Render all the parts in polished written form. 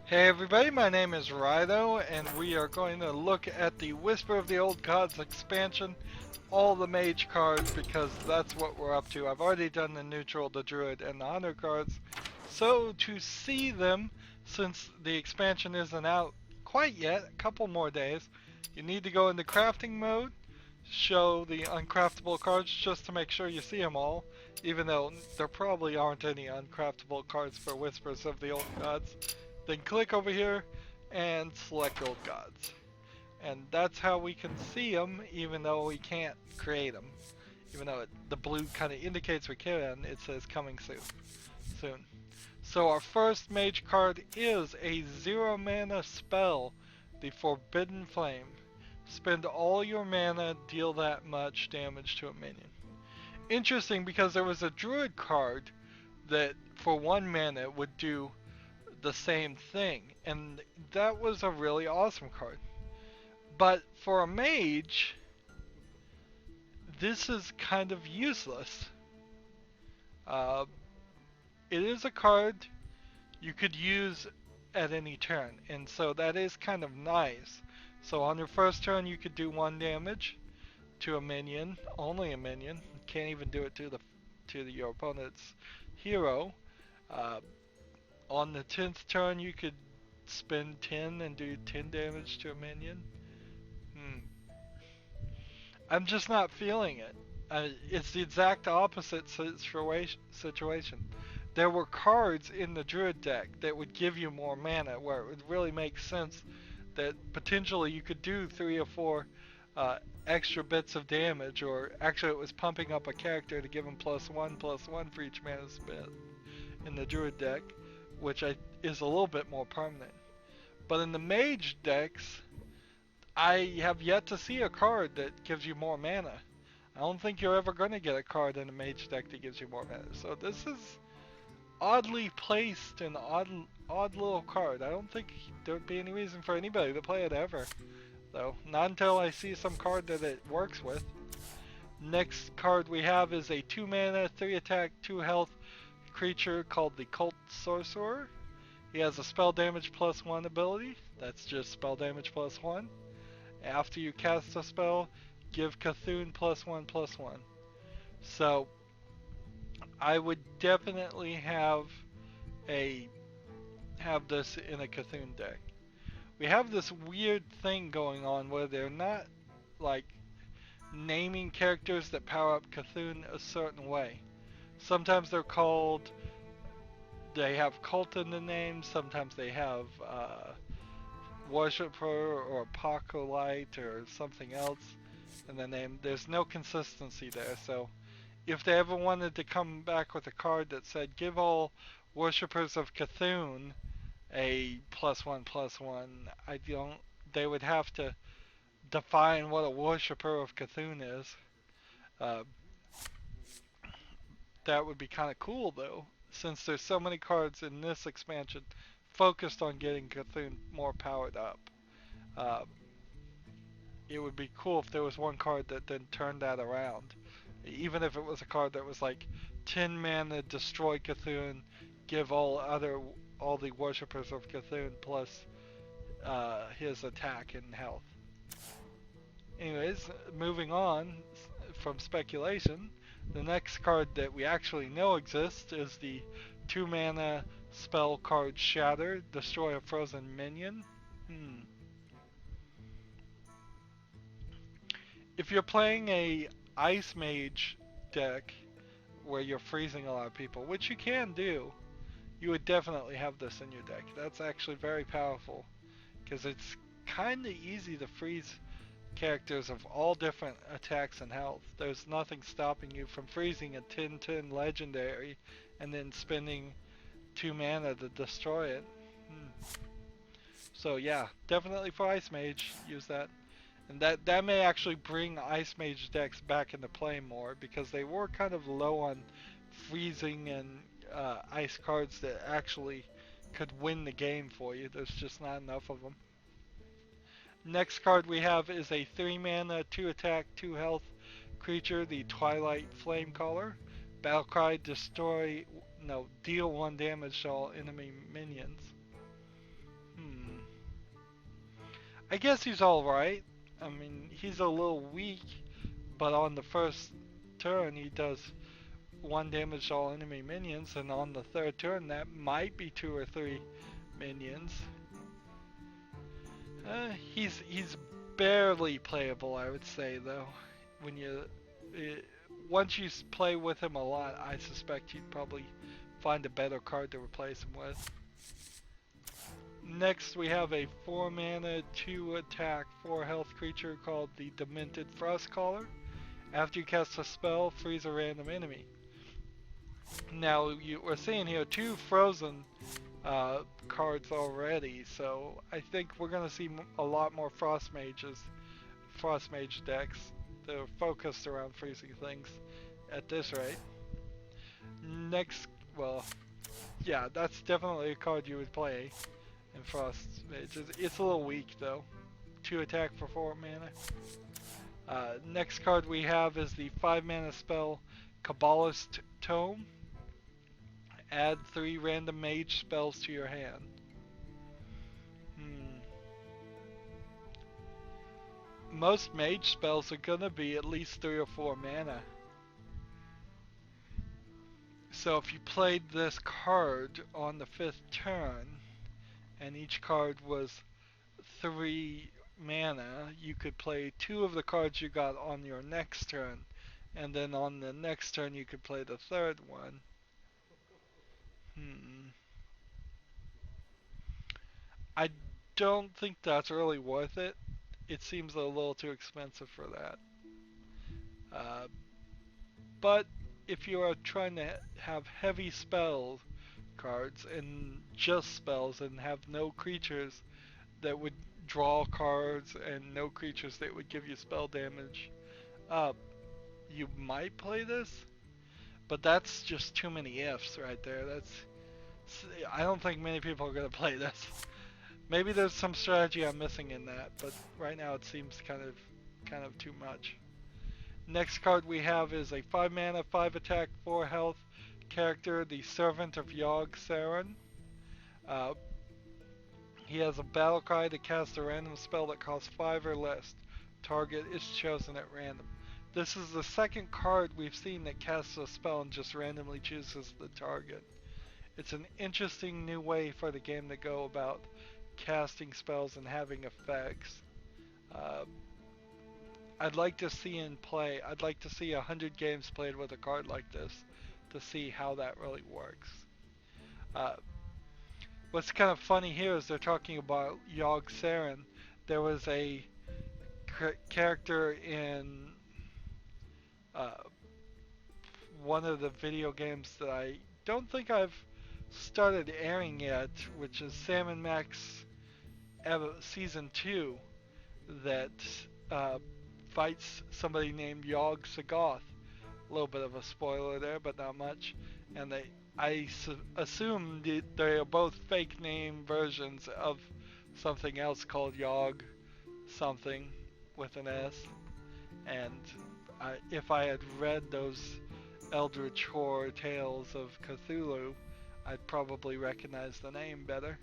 Hey everybody, my name is Rydo, and we are going to look at the Whisper of the Old Gods expansion, all the Mage cards, because that's what we're up to. I've already done the Neutral, the Druid, and the Hunter cards, so to see them, since the expansion isn't out quite yet, a couple more days, you need to go into crafting mode, show the uncraftable cards just to make sure you see them all, even though there probably aren't any uncraftable cards for Whispers of the Old Gods. Then click over here and select Old Gods. And that's how we can see them, even though we can't create them. Even though the blue kind of indicates we can, it says coming soon. So our first mage card is a 0 mana spell, the Forbidden Flame. Spend all your mana, deal that much damage to a minion. Interesting, because there was a druid card that for 1 mana would do the same thing, and that was a really awesome card. But for a mage, this is kind of useless. Uh, it is a card you could use at any turn, and so that is kind of nice. So on your first turn, you could do 1 damage to a minion, only a minion. You can't even do it to your opponent's hero. Uh, on the 10th turn, you could spend 10 and do 10 damage to a minion. I'm just not feeling it. It's the exact opposite situation. There were cards in the Druid deck that would give you more mana, where it would really make sense that potentially you could do 3 or 4 extra bits of damage, or actually it was pumping up a character to give him +1/+1 for each mana spent in the Druid deck, which is a little bit more permanent. But in the Mage decks, I have yet to see a card that gives you more mana. I don't think you're ever going to get a card in a Mage deck that gives you more mana. So this is oddly placed and odd little card. I don't think there would be any reason for anybody to play it ever, though. Not until I see some card that it works with. Next card we have is a 2 mana, 3 attack, 2 health creature called the Cult Sorcerer. He has a spell damage +1 ability. That's just spell damage +1. After you cast a spell, give Cthulhu +1/+1. So I would definitely have this in a Cthulhu deck. We have this weird thing going on where they're not like naming characters that power up Cthulhu a certain way. Sometimes they have cult in the name, sometimes they have worshiper or apocalypse or something else in the name. There's no consistency there, so if they ever wanted to come back with a card that said give all worshippers of Cthulhu a +1/+1, they would have to define what a worshipper of Cthulhu is. Uh, that would be kind of cool though, since there's so many cards in this expansion focused on getting Cthulhu more powered up. Uh, it would be cool if there was one card that then turned that around. Even if it was a card that was like 10 mana, destroy Cthulhu, give all the worshippers of Cthulhu plus his attack and health. Anyways, moving on from speculation, the next card that we actually know exists is the 2 mana spell card Shatter, destroy a frozen minion. If you're playing a Ice Mage deck where you're freezing a lot of people, which you can do, you would definitely have this in your deck. That's actually very powerful, because it's kind of easy to freeze characters of all different attacks and health. There's nothing stopping you from freezing a 10/10 legendary and then spending 2 mana to destroy it. So yeah, definitely for Ice Mage, use that. And that may actually bring Ice Mage decks back into play more, because they were kind of low on freezing and ice cards that actually could win the game for you. There's just not enough of them. Next card we have is a 3 mana, 2 attack, 2 health creature, the Twilight Flame caller. Battlecry, deal 1 damage to all enemy minions. I guess he's alright. I mean, he's a little weak, but on the first turn he does 1 damage to all enemy minions, and on the third turn that might be 2 or 3 minions. He's barely playable, I would say, though. When you once you play with him a lot, I suspect you'd probably find a better card to replace him with. Next, we have a 4 mana, 2 attack, 4 health creature called the Demented Frostcaller. After you cast a spell, freeze a random enemy. Now, we're seeing here 2 frozen cards already, so I think we're going to see a lot more Frost Mage decks that are focused around freezing things at this rate. Next, well, yeah, that's definitely a card you would play in Frost Mage. It's a little weak though. 2 attack for 4 mana. Next card we have is the 5 mana spell Cabalist Totem. Add 3 random mage spells to your hand. Most mage spells are gonna be at least 3 or 4 mana. So if you played this card on the 5th turn, and each card was 3 mana, you could play 2 of the cards you got on your next turn, and then on the next turn you could play the 3rd one. I don't think that's really worth it. It seems a little too expensive for that. But if you are trying to have heavy spell cards and just spells and have no creatures that would draw cards and no creatures that would give you spell damage, you might play this, but that's just too many ifs right there. I don't think many people are going to play this. Maybe there's some strategy I'm missing in that, but right now it seems kind of too much. Next card we have is a 5 mana, 5 attack, 4 health character, the Servant of Yogs. He has a battle cry to cast a random spell that costs 5 or less. Target is chosen at random. This is the second card we've seen that casts a spell and just randomly chooses the target. It's an interesting new way for the game to go about casting spells and having effects. I'd like to see in play, I'd like to see 100 games played with a card like this to see how that really works. What's kind of funny here is they're talking about Yogs. There was a character in one of the video games that I don't think I've started airing yet, which is Sam & Max Season 2, that fights somebody named Yogs. A little bit of a spoiler there, but not much. And I assume they are both fake name versions of something else called Yog something with an S. And if I had read those Eldritch Horror Tales of Cthulhu, I'd probably recognize the name better.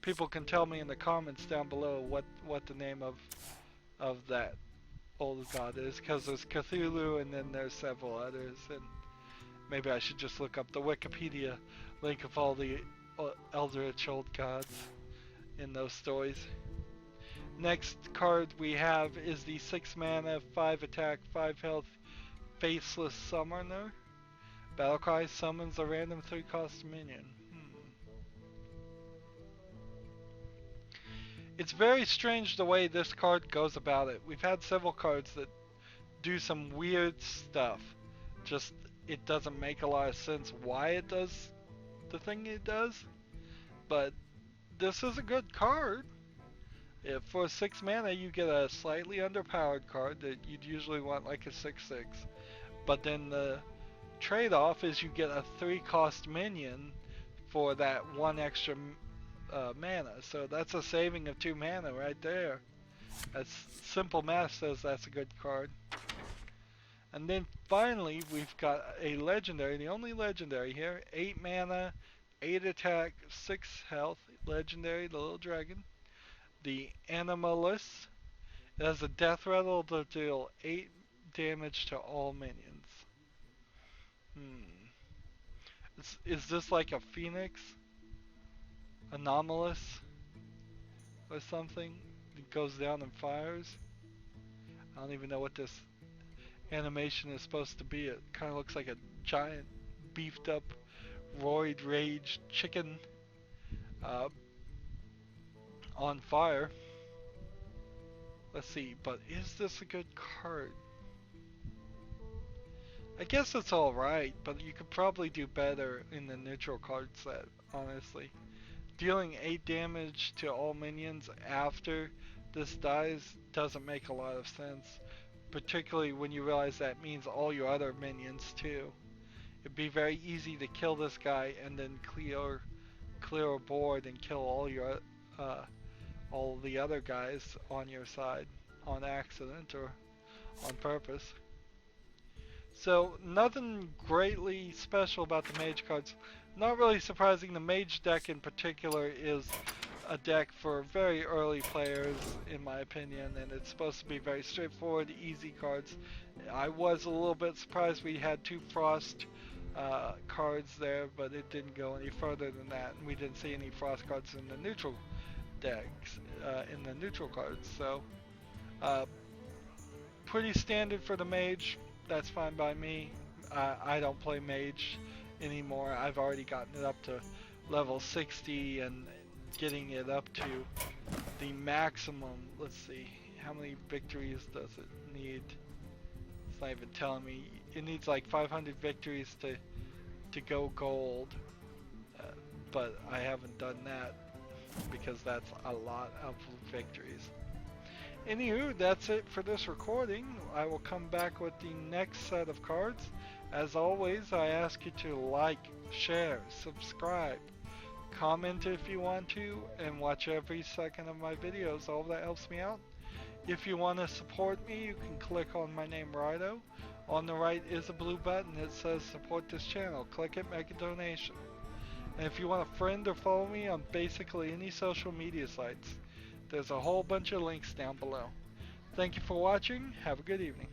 People can tell me in the comments down below what the name of that old god is, because there's Cthulhu and then there's several others, and maybe I should just look up the Wikipedia link of all the Eldritch old gods in those stories. Next card we have is the 6 mana, 5 attack, 5 health, Faceless Summoner. Battlecry summons a random 3 cost minion. It's very strange the way this card goes about it. We've had several cards that do some weird stuff. Just, it doesn't make a lot of sense why it does the thing it does. But this is a good card. If for 6 mana you get a slightly underpowered card that you'd usually want like a 6/6. But then the trade-off is you get a 3 cost minion for that 1 extra mana, so that's a saving of 2 mana right there. That's simple math says that's a good card. And then finally we've got a legendary, the only legendary here, 8 mana, 8 attack, 6 health, legendary, the little dragon. The Animalist. It has a death rattle to deal 8 damage to all minions. Hmm. Is this like a Phoenix? Anomalous? Or something? It goes down and fires? I don't even know what this animation is supposed to be. It kind of looks like a giant, beefed up, roid rage chicken uh, on fire. Let's see, but is this a good card? I guess it's alright, but you could probably do better in the neutral card set, honestly. Dealing 8 damage to all minions after this dies doesn't make a lot of sense. Particularly when you realize that means all your other minions too. It'd be very easy to kill this guy and then clear a board and kill all the other guys on your side on accident or on purpose. So nothing greatly special about the Mage cards. Not really surprising, the Mage deck in particular is a deck for very early players in my opinion, and it's supposed to be very straightforward, easy cards. I was a little bit surprised we had 2 Frost cards there, but it didn't go any further than that, and we didn't see any Frost cards in the neutral decks, in the neutral cards, so pretty standard for the Mage. That's fine by me. I don't play Mage anymore. I've already gotten it up to level 60 and getting it up to the maximum. Let's see, how many victories does it need? It's not even telling me. It needs like 500 victories to go gold, but I haven't done that because that's a lot of victories. Anywho, that's it for this recording. I will come back with the next set of cards. As always, I ask you to like, share, subscribe, comment if you want to, and watch every second of my videos. All that helps me out. If you want to support me, you can click on my name, Rydo. On the right is a blue button that says support this channel. Click it, make a donation. And if you want to friend or follow me on basically any social media sites, there's a whole bunch of links down below. Thank you for watching. Have a good evening.